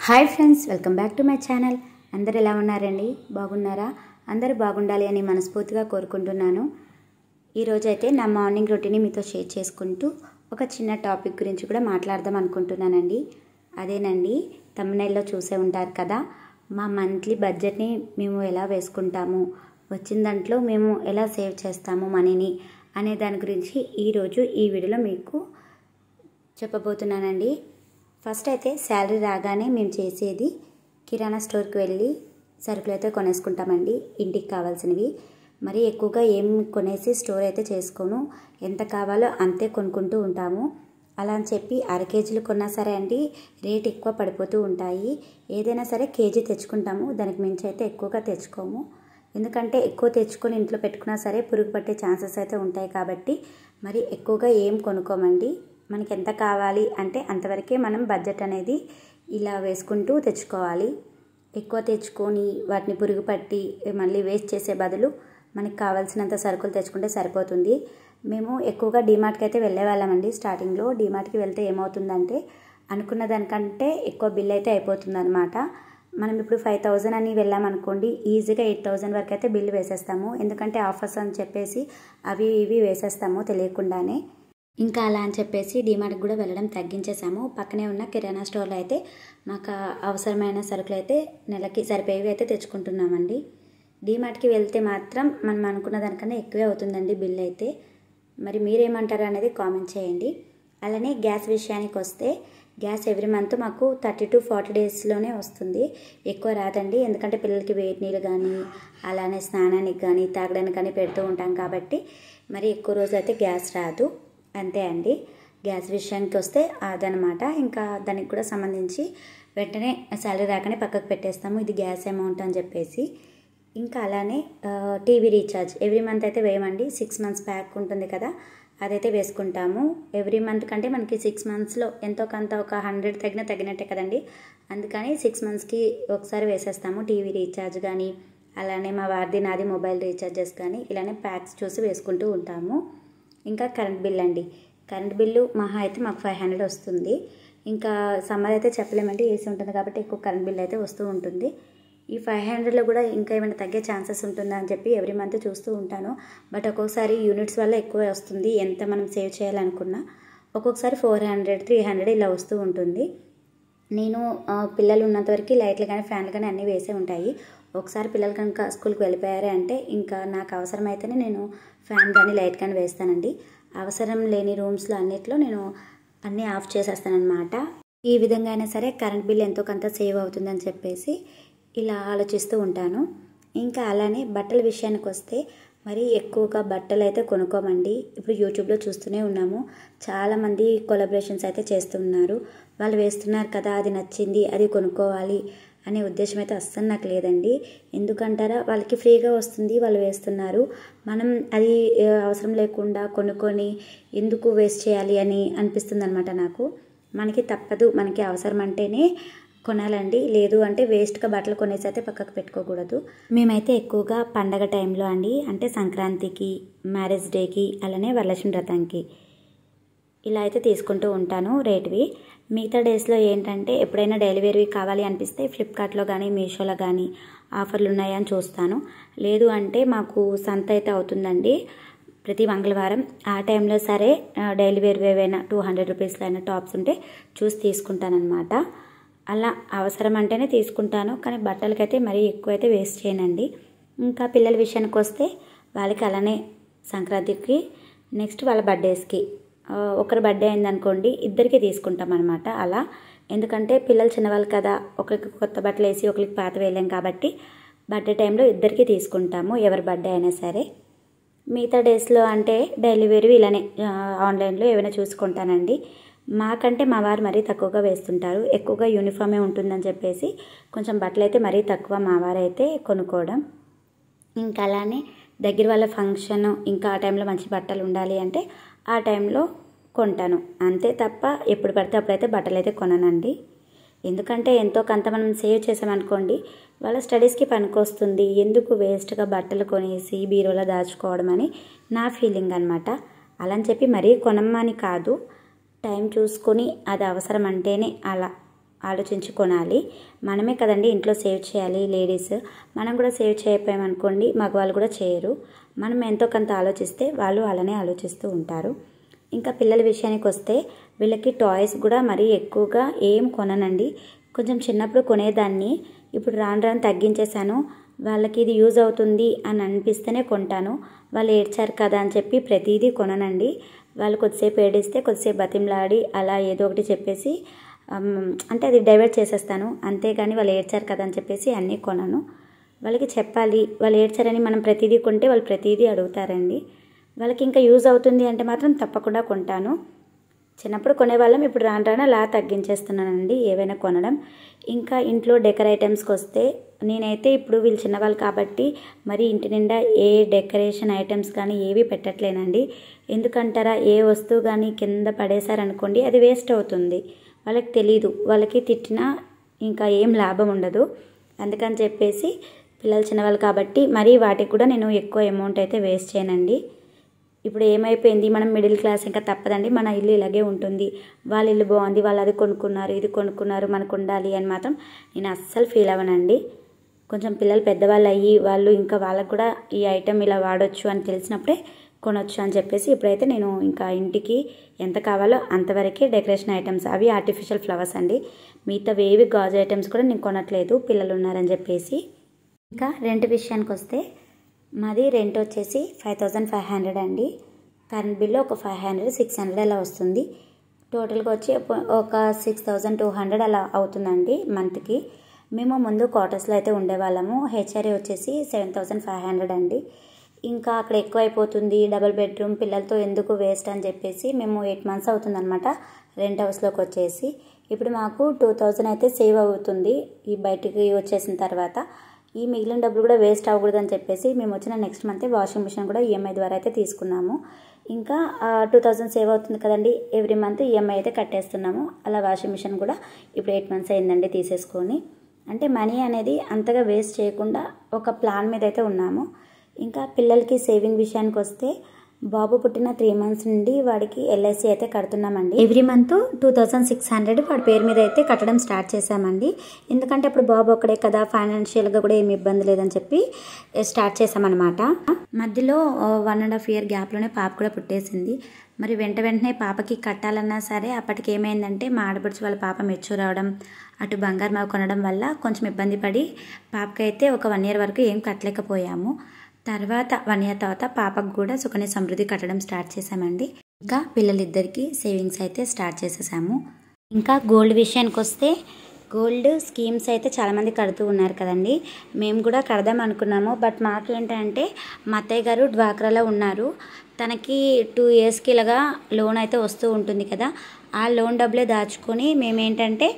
Hi friends, welcome back to my channel. అందరు ఎలా ఉన్నారండి? బాగున్నారా? అందరూ బాగుండాలి అని మనస్ఫూర్తిగా కోరుకుంటున్నాను. ఈరోజైతే నా మార్నింగ్ రొటీన్ని మీతో షేర్ చేసుకుంటూ ఒక చిన్న టాపిక్ గురించి కూడా మాట్లాడదాం అనుకుంటున్నానండి. అదేనండి, థంబ్నెయిల్లో చూసే ఉంటారు కదా, మా మంత్లీ బడ్జెట్ని మేము ఎలా వేసుకుంటాము, వచ్చిన దాంట్లో మేము ఎలా సేవ్ చేస్తాము మనీని అనే దాని గురించి ఈరోజు ఈ వీడియోలో మీకు చెప్పబోతున్నానండి. ఫస్ట్ అయితే శాలరీ రాగానే మేము చేసేది కిరాణా స్టోర్కి వెళ్ళి సరుకులు అయితే కొనేసుకుంటామండి, ఇంటికి కావాల్సినవి. మరి ఎక్కువగా ఏం కొనేసి స్టోర్ అయితే చేసుకోను, ఎంత కావాలో అంతే కొనుక్కుంటూ ఉంటాము. అలా అని చెప్పి అరకేజీలు కొన్నా సరే అండి రేట్ ఎక్కువ పడిపోతూ ఉంటాయి. ఏదైనా సరే కేజీ తెచ్చుకుంటాము, దానికి మించి అయితే ఎక్కువగా తెచ్చుకోము. ఎందుకంటే ఎక్కువ తెచ్చుకొని ఇంట్లో పెట్టుకున్నా సరే పురుగు పట్టే ఛాన్సెస్ అయితే ఉంటాయి కాబట్టి మరి ఎక్కువగా ఏం కొనుక్కోమండి. మనకి ఎంత కావాలి అంటే అంతవరకే మనం బడ్జెట్ అనేది ఇలా వేసుకుంటూ తెచ్చుకోవాలి. ఎక్కువ తెచ్చుకొని వాటిని పురుగు పట్టి మళ్ళీ వేస్ట్ చేసే బదులు మనకి కావాల్సినంత సరుకులు తెచ్చుకుంటే సరిపోతుంది. మేము ఎక్కువగా డీమార్ట్కి అయితే వెళ్ళేవాళ్ళమండి. స్టార్టింగ్లో డీమార్ట్కి వెళ్తే ఏమవుతుందంటే అనుకున్న దానికంటే ఎక్కువ బిల్ అయితే అయిపోతుంది అనమాట. మనం ఇప్పుడు 5,000 అని వెళ్ళామనుకోండి, ఈజీగా 8,000 వరకు అయితే బిల్లు వేసేస్తాము. ఎందుకంటే ఆఫర్స్ అని చెప్పేసి అవి ఇవి వేసేస్తాము తెలియకుండానే. ఇంకా అలా అని చెప్పేసి డీమార్ట్కి కూడా వెళ్ళడం తగ్గించేసాము. పక్కనే ఉన్న కిరాణా స్టోర్లో అయితే మాకు అవసరమైన సరుకులు అయితే నెలకి సరిపోయేవి అయితే తెచ్చుకుంటున్నామండి. డీమార్ట్కి వెళ్తే మాత్రం మనం అనుకున్న దానికన్నా ఎక్కువే అవుతుందండి బిల్ అయితే. మరి మీరేమంటారు అనేది కామెంట్ చేయండి. అలానే గ్యాస్ విషయానికి వస్తే గ్యాస్ ఎవ్రీ మంత్ మాకు 30 to 40 డేస్లోనే వస్తుంది, ఎక్కువ రాదండి. ఎందుకంటే పిల్లలకి వేడి నీళ్ళు కానీ అలానే స్నానానికి కానీ తాగడానికి కానీ పెడుతూ ఉంటాం కాబట్టి మరి ఎక్కువ రోజు అయితే గ్యాస్ రాదు. అంతే అండి. గ్యాస్ విషయానికి వస్తే అదనమాట. ఇంకా దానికి కూడా సంబంధించి వెంటనే శాలరీ రాకనే పక్కకు పెట్టేస్తాము, ఇది గ్యాస్ అమౌంట్ అని చెప్పేసి. ఇంకా అలానే టీవీ రీఛార్జ్ ఎవ్రీ మంత్ అయితే వేయమండి. 6 months ప్యాక్ ఉంటుంది కదా, అదైతే వేసుకుంటాము. ఎవ్రీ మంత్ కంటే మనకి 6 monthsలో ఎంతో కొంత ఒక 100 తగినట్టే కదండి. అందుకని 6 monthsకి ఒకసారి వేసేస్తాము టీవీ రీఛార్జ్ కానీ, అలానే మా వారిది నాది మొబైల్ రీఛార్జెస్ కానీ ఇలానే ప్యాక్స్ చూసి వేసుకుంటూ ఉంటాము. ఇంకా కరెంట్ బిల్ అండి, కరెంట్ బిల్లు మహా అయితే మాకు 500 వస్తుంది. ఇంకా సమ్మర్ అయితే చెప్పలేమండి, ఏసీ ఉంటుంది కాబట్టి ఎక్కువ కరెంట్ బిల్ అయితే వస్తూ ఉంటుంది. ఈ 500లో కూడా ఇంకా ఏమైనా తగ్గే ఛాన్సెస్ ఉంటుందా అని చెప్పి ఎవ్రీ మంత్ చూస్తూ ఉంటాను. బట్ ఒక్కొక్కసారి యూనిట్స్ వల్ల ఎక్కువ వస్తుంది, ఎంత మనం సేవ్ చేయాలనుకున్నా. ఒక్కొక్కసారి 400, 300 ఇలా వస్తూ ఉంటుంది. నేను పిల్లలు ఉన్నంతవరకు లైట్లు కానీ ఫ్యాన్లు కానీ అన్నీ వేసే ఉంటాయి. ఒకసారి పిల్లలు కనుక స్కూల్కి వెళ్ళిపోయారే అంటే ఇంకా నాకు అవసరమైతేనే నేను ఫ్యాన్ కానీ లైట్ కానీ వేస్తానండి. అవసరం లేని రూమ్స్లో అన్నిట్లో నేను అన్నీ ఆఫ్ చేసేస్తానమాట. ఈ విధంగా అయినా సరే కరెంట్ బిల్ ఎంతో కొంత సేవ్ అవుతుందని చెప్పేసి ఇలా ఆలోచిస్తూ ఉంటాను. ఇంకా అలానే బట్టల విషయానికి వస్తే మరి ఎక్కువగా బట్టలు అయితే కొనుక్కోమండి. ఇప్పుడు యూట్యూబ్లో చూస్తూనే ఉన్నాము, చాలామంది కొలాబరేషన్స్ అయితే చేస్తున్నారు. వాళ్ళు వేస్తున్నారు కదా, అది నచ్చింది అది కొనుక్కోవాలి అనే ఉద్దేశం అయితే అస్సలు నాకు లేదండి. ఎందుకంటారా, వాళ్ళకి ఫ్రీగా వస్తుంది, వాళ్ళు వేస్తున్నారు. మనం అది అవసరం లేకుండా కొనుక్కొని ఎందుకు వేస్ట్ చేయాలి అని అనిపిస్తుంది అనమాట నాకు. మనకి తప్పదు, మనకి అవసరం అంటేనే కొనాలండి, లేదు అంటే వేస్ట్గా బట్టలు కొనేసి అయితే పక్కకు పెట్టుకోకూడదు. మేమైతే ఎక్కువగా పండగ టైంలో అండి, అంటే సంక్రాంతికి, మ్యారేజ్ డేకి, అలానే వరలక్ష్మి వ్రతానికి ఇలా అయితే తీసుకుంటూ ఉంటాను రేట్వి. మిగతా డేస్లో ఏంటంటే ఎప్పుడైనా డైలీ వేర్వి కావాలి అనిపిస్తే ఫ్లిప్కార్ట్లో కానీ మీషోలో కానీ ఆఫర్లు ఉన్నాయని చూస్తాను. లేదు అంటే మాకు సంత అయితే అవుతుందండి ప్రతి మంగళవారం. ఆ టైంలో సరే డైలీ వేర్వి ఏవైనా 200 రూపీస్లో అయినా టాప్స్ ఉంటే చూసి తీసుకుంటానమాట. అలా అవసరం అంటేనే తీసుకుంటాను, కానీ బట్టలకైతే మరీ ఎక్కువైతే వేస్ట్ చేయనండి. ఇంకా పిల్లల విషయానికి వస్తే వాళ్ళకి అలానే సంక్రాంతికి, నెక్స్ట్ వాళ్ళ బర్త్డేస్కి ఒకరి బర్త్డే అయిందనుకోండి ఇద్దరికి తీసుకుంటాం అనమాట అలా. ఎందుకంటే పిల్లలు చిన్నవాళ్ళు కదా, ఒకరికి కొత్త బట్టలు వేసి ఒకరికి పాత వేయలేం కాబట్టి బర్త్డే టైంలో ఇద్దరికి తీసుకుంటాము, ఎవరి బర్త్డే అయినా సరే. మిగతా డేస్లో అంటే డైలీ వేర్వి ఇలానే ఆన్లైన్లో ఏమైనా చూసుకుంటానండి. మాకంటే మా వారు మరీ తక్కువగా వేస్తుంటారు, ఎక్కువగా యూనిఫామే ఉంటుందని చెప్పేసి కొంచెం బట్టలు అయితే మరీ తక్కువ మా వారు అయితే కొనుక్కోవడం. ఇంకా అలానే దగ్గర వాళ్ళ ఫంక్షన్, ఇంకా ఆ టైంలో మంచి బట్టలు ఉండాలి అంటే ఆ టైంలో కొంటాను, అంతే తప్ప ఎప్పుడు పడితే అప్పుడైతే బట్టలు అయితే కొననండి. ఎందుకంటే ఎంతో కొంత మనం సేవ్ చేసామనుకోండి వాళ్ళ స్టడీస్కి పనికొస్తుంది, ఎందుకు వేస్ట్గా బట్టలు కొనేసి బీరోలో దాచుకోవడం అని నా ఫీలింగ్ అనమాట. అలా అని చెప్పి మరీ కొనమ్మని కాదు, టైం చూసుకొని అది అవసరం అంటేనే అలా ఆలోచించి కొనాలి. మనమే కదండి ఇంట్లో సేవ్ చేయాలి లేడీస్. మనం కూడా సేవ్ చేయకపోయామనుకోండి మగవాళ్ళు కూడా చేయరు. మనం ఎంతో కొంత ఆలోచిస్తే వాళ్ళు అలానే ఆలోచిస్తూ ఉంటారు. ఇంకా పిల్లల విషయానికి వస్తే వీళ్ళకి టాయ్స్ కూడా మరీ ఎక్కువగా ఏం కొననండి. కొంచెం చిన్నప్పుడు కొనేదాన్ని, ఇప్పుడు రాను రాను తగ్గించేశాను. వాళ్ళకి ఇది యూజ్ అవుతుంది అని అనిపిస్తేనే కొంటాను. వాళ్ళు ఏడ్చారు కదా అని చెప్పి ప్రతిదీ కొననండి. వాళ్ళు కొద్దిసేపు ఏడిస్తే కొద్దిసేపు బతిమలాడి అలా ఏదో ఒకటి చెప్పేసి అంటే అది డైవర్ట్ చేసేస్తాను. అంతేగాని వాళ్ళు ఏడ్చారు కదా అని చెప్పేసి అన్నీ కొనను. వాళ్ళకి చెప్పాలి, వాళ్ళు ఏడ్చారని మనం ప్రతిదీ కొంటే వాళ్ళు ప్రతిదీ అడుగుతారండి. వాళ్ళకి ఇంకా యూజ్ అవుతుంది అంటే మాత్రం తప్పకుండా కొంటాను. చిన్నప్పుడు కొనేవాళ్ళం, ఇప్పుడు రాను రాను అలా తగ్గించేస్తున్నానండి ఏవైనా కొనడం. ఇంకా ఇంట్లో డెకర్ ఐటమ్స్కి వస్తే నేనైతే ఇప్పుడు వీళ్ళు చిన్నవాళ్ళు కాబట్టి మరి ఇంటి నిండా ఏ డెకరేషన్ ఐటమ్స్ కానీ ఏవి పెట్టట్లేనండి. ఎందుకంటారా, ఏ వస్తువు కానీ కింద పడేశారనుకోండి అది వేస్ట్ అవుతుంది. వాళ్ళకి తెలీదు, వాళ్ళకి తిట్టినా ఇంకా ఏం లాభం ఉండదు. అందుకని చెప్పేసి పిల్లలు చిన్నవాళ్ళు కాబట్టి మరి వాటికి కూడా నేను ఎక్కువ అమౌంట్ అయితే వేస్ట్ చేయనండి. ఇప్పుడు ఏమైపోయింది, మనం మిడిల్ క్లాస్, ఇంకా తప్పదండి, మన ఇల్లు ఇలాగే ఉంటుంది. వాళ్ళ ఇల్లు బాగుంది, వాళ్ళు అది కొనుక్కున్నారు ఇది కొనుక్కున్నారు మనకు ఉండాలి అని మాత్రం నేను అస్సలు ఫీల్ అవ్వనండి. కొంచెం పిల్లలు పెద్దవాళ్ళు అయ్యి వాళ్ళు ఇంకా వాళ్ళకు కూడా ఈ ఐటెం ఇలా వాడొచ్చు అని తెలిసినప్పుడే కొనొచ్చు అని చెప్పేసి ఇప్పుడైతే నేను ఇంకా ఇంటికి ఎంత కావాలో అంతవరకే డెకరేషన్ ఐటమ్స్, అవి ఆర్టిఫిషియల్ ఫ్లవర్స్ అండి. మిగతా వేవి గాజు ఐటమ్స్ కూడా నేను కొనట్లేదు పిల్లలు ఉన్నారని చెప్పేసి. ఇంకా రెంట్ విషయానికి వస్తే మాది రెంట్ వచ్చేసి 5500 అండి. కరెంట్ బిల్లు ఒక 500, 600 అలా వస్తుంది. టోటల్గా వచ్చి ఒక 6200 అలా అవుతుందండి మంత్కి. మేము ముందు క్వార్టర్స్లో అయితే ఉండేవాళ్ళము. హెచ్ఆర్ఏ వచ్చేసి 7500 అండి. ఇంకా అక్కడ ఎక్కువ అయిపోతుంది, డబుల్ బెడ్రూమ్ పిల్లలతో ఎందుకు వేస్ట్ అని చెప్పేసి మేము 8 months అవుతుందన్నమాట రెంట్ హౌస్లోకి వచ్చేసి. ఇప్పుడు మాకు 2000 అయితే సేవ్ అవుతుంది ఈ బయటికి వచ్చేసిన తర్వాత. ఈ మిగిలిన డబ్బులు కూడా వేస్ట్ అవ్వకూడదని చెప్పేసి మేము వచ్చిన నెక్స్ట్ మంతే వాషింగ్ మిషన్ కూడా ఈఎంఐ ద్వారా అయితే తీసుకున్నాము. ఇంకా 2000 సేవ్ అవుతుంది కదండి, ఎవ్రీ మంత్ ఈఎంఐ అయితే కట్టేస్తున్నాము. అలా వాషింగ్ మిషన్ కూడా ఇప్పుడు 8 months అయిందండి తీసేసుకొని. అంటే మనీ అనేది అంతగా వేస్ట్ చేయకుండా ఒక ప్లాన్ మీద అయితే ఉన్నాము. ఇంకా పిల్లలకి సేవింగ్ విషయానికి వస్తే బాబు పుట్టిన 3 months నుండి వాడికి ఎల్ఐసి అయితే కడుతున్నామండి. ఎవ్రీ మంత్ 2600 వాడి పేరు మీద అయితే కట్టడం స్టార్ట్ చేసామండి. ఎందుకంటే అప్పుడు బాబు ఒక్కడే కదా, ఫైనాన్షియల్గా కూడా ఏమి ఇబ్బంది లేదని చెప్పి స్టార్ట్ చేసామన్నమాట. మధ్యలో 1.5 year గ్యాప్లోనే పాప కూడా పుట్టేసింది. మరి వెంటనే పాపకి కట్టాలన్నా సరే అప్పటికి ఏమైందంటే మా ఆడపడుచు వాళ్ళ పాప మెచ్యూర్ అవడం, అటు బంగారం అవి కొనడం వల్ల కొంచెం ఇబ్బంది పడి పాపకైతే ఒక 1 year వరకు ఏం కట్టలేకపోయాము. తర్వాత 1 year తర్వాత పాపకు కూడా సుకన్య సమృద్ధి కట్టడం స్టార్ట్ చేసామండి. ఇంకా పిల్లలిద్దరికీ సేవింగ్స్ అయితే స్టార్ట్ చేసేసాము. ఇంకా గోల్డ్ విషయానికి వస్తే గోల్డ్ స్కీమ్స్ అయితే చాలామంది కడుతూ ఉన్నారు కదండి. మేము కూడా కడదాం అనుకున్నాము. బట్ మాకేంటంటే మా అత్తయ్య గారు డ్వాక్రాలో ఉన్నారు. తనకి 2 yearsకి ఇలాగా లోన్ అయితే వస్తూ ఉంటుంది కదా, ఆ లోన్ డబ్బులే దాచుకొని మేమేంటంటే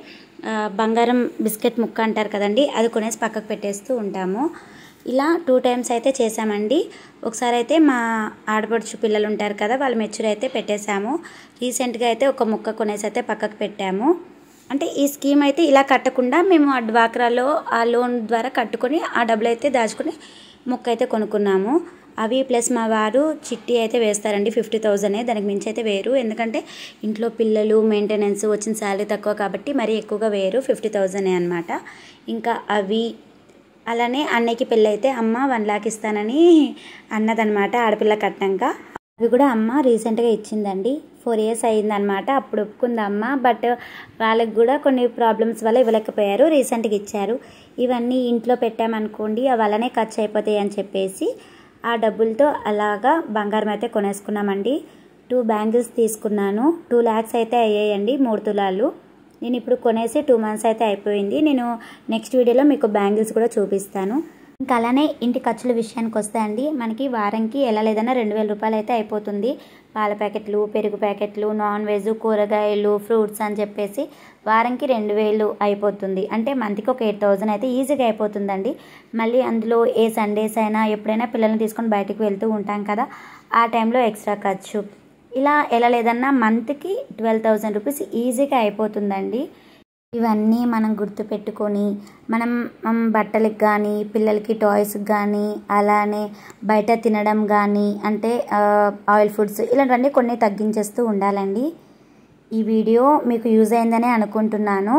బంగారం బిస్కెట్ ముక్క అంటారు కదండి, అది కొనేసి పక్కకు పెట్టేస్తూ ఉంటాము. ఇలా 2 times అయితే చేసామండి. ఒకసారి అయితే మా ఆడపడుచు పిల్లలు ఉంటారు కదా, వాళ్ళు మెచ్యూర్ అయితే పెట్టేశాము. రీసెంట్గా అయితే ఒక ముక్క కొనేసి అయితే పక్కకు పెట్టాము. అంటే ఈ స్కీమ్ అయితే ఇలా కట్టకుండా మేము ఆ డ్వాక్రాలో ఆ లోన్ ద్వారా కట్టుకొని ఆ డబ్బులు అయితే దాచుకొని ముక్క అయితే కొనుక్కున్నాము. అవి ప్లస్ మా వారు చిట్టి అయితే వేస్తారండి 50,000, దానికి మించి అయితే వేరు. ఎందుకంటే ఇంట్లో పిల్లలు మెయింటెనెన్స్ వచ్చిన శాలరీ తక్కువ కాబట్టి మరీ ఎక్కువగా వేరు, 50,000 అనమాట. ఇంకా అవి అలానే అన్నయ్యకి పెళ్ళి అయితే అమ్మ 1 lakh ఇస్తానని అన్నదనమాట ఆడపిల్ల కట్టినాక. అవి కూడా అమ్మ రీసెంట్గా ఇచ్చిందండి. 4 years అయిందనమాట. అప్పుడు ఒప్పుకుంది అమ్మ. బట్ వాళ్ళకి కూడా కొన్ని ప్రాబ్లమ్స్ వల్ల ఇవ్వలేకపోయారు, రీసెంట్గా ఇచ్చారు. ఇవన్నీ ఇంట్లో పెట్టామనుకోండి అవి అలానే ఖర్చు అయిపోతాయి అని చెప్పేసి ఆ డబ్బులతో అలాగా బంగారం అయితే కొనేసుకున్నామండి. 2 bangles తీసుకున్నాను. 2 lakhs అయితే అయ్యాయండి, 3 తులాలు. నేను ఇప్పుడు కొనేసి 2 months అయితే అయిపోయింది. నేను నెక్స్ట్ వీడియోలో మీకు బ్యాంగిల్స్ కూడా చూపిస్తాను. ఇంకా అలానే ఇంటి ఖర్చుల విషయానికి వస్తే అండి, మనకి వారంకి ఎలా లేదన్నా 2000 రూపాయలు అయితే అయిపోతుంది. పాల ప్యాకెట్లు, పెరుగు ప్యాకెట్లు, నాన్ వెజ్, కూరగాయలు, ఫ్రూట్స్ అని చెప్పేసి వారంకి 2000 అయిపోతుంది. అంటే మంత్కి ఒక 8000 అయితే ఈజీగా అయిపోతుందండి. మళ్ళీ అందులో ఏ సండేస్ అయినా ఎప్పుడైనా పిల్లల్ని తీసుకొని బయటకు వెళ్తూ ఉంటాం కదా, ఆ టైంలో ఎక్స్ట్రా ఖర్చు, ఇలా ఎలా లేదన్నా మంత్కి 12,000 రూపీస్ ఈజీగా అయిపోతుందండి. ఇవన్నీ మనం గుర్తుపెట్టుకొని మనం బట్టలకు కానీ పిల్లలకి టాయ్స్కి కానీ అలానే బయట తినడం కానీ అంటే ఆయిల్ ఫుడ్స్ ఇలాంటివన్నీ కొన్ని తగ్గించేస్తూ ఉండాలండి. ఈ వీడియో మీకు యూజ్ అయిందనే అనుకుంటున్నాను.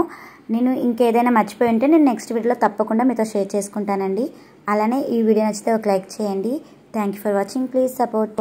నేను ఇంకేదైనా మర్చిపోయి ఉంటే నేను నెక్స్ట్ వీడియోలో తప్పకుండా మీతో షేర్ చేసుకుంటానండి. అలానే ఈ వీడియో నచ్చితే ఒక లైక్ చేయండి. Thank you for watching. Please support.